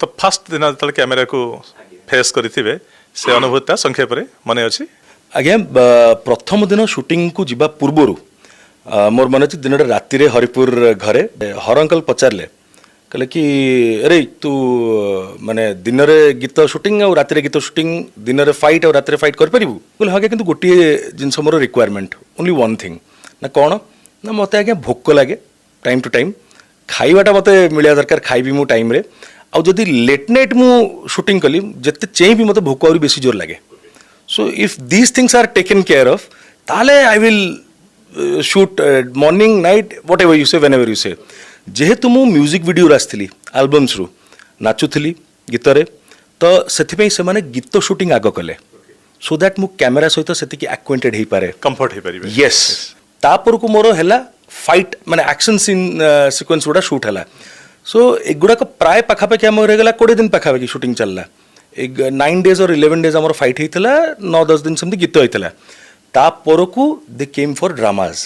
तो फास्ट दिन जो कैमेरा को फेस करेंगे से अनुभूति संक्षेप में मन अच्छी आज्ञा प्रथम दिन शूटिंग को जीवा पूर्वर मोर मन अच्छे दिन राति हरिपुर घरे हर अंकल पचारे कहले कि अरे तू माने दिन में गीत शूटिंग और राति गीत शूटिंग दिन में फाइट और राति फाइट कर पारिबू बोले हाँ किंतु गोटे जिनस more requirement only one thing ना कौन ना मत आज्ञा भोक लगे टाइम टू टाइम खाइबाटा मत मिलवा दरकार खाइबी मु टाइम रे आउ जदि लेट नाइट मु शूटिंग कली जिते चेई भी मत भोक और बेसी जोर लगे so if these things are taken care of ताले I will shoot morning night whatever you say whenever you say जेहेतु मु म्यूजिक वीडियो आसती आलबम्स रु नाचुली गीत तो से माने गीत शूटिंग आग कले सो दैट मु कैमेरा सहित से एक्वेंटेड हो पारे कंफर्ट हो पारे यस तापर को मोर है फाइट माने एक्शन सीन सीक्वेंस गुड़ा शूट है सो एगुड़ाक प्राय पाखापाखि आम रहीगला 20 दिन पाखापाखि शूटिंग चलला 9 days और 11 days आमर फाइट होता 9-10 दिन सेमती गीत होता तापर को दे केम फॉर ड्रामाज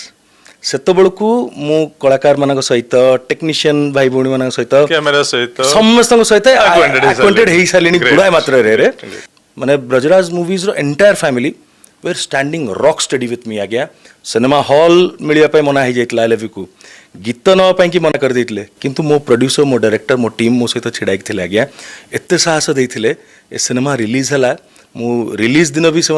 सेतबेलू मु कलाकार मान सहित टेक्नीशियन भाई भौणी मान सहित कैमेरा सहित समस्त सहित एक्वेंटेड हो सारे गुड़ाए मात्रा रे माने ब्रजराज मूवीज रो entire family were standing rock study with me आज्ञा सिनेमा हॉल मिलवाई मना हो जाता आई लव को गीत नापी कि मना करदे किंतु मो प्रोड्यूसर मो डायरेक्टर मो टीम मो सहित छिड़ा आज्ञा एत साहस देते ए सिनेमा रिलीज है मु रिलीज दिन भी से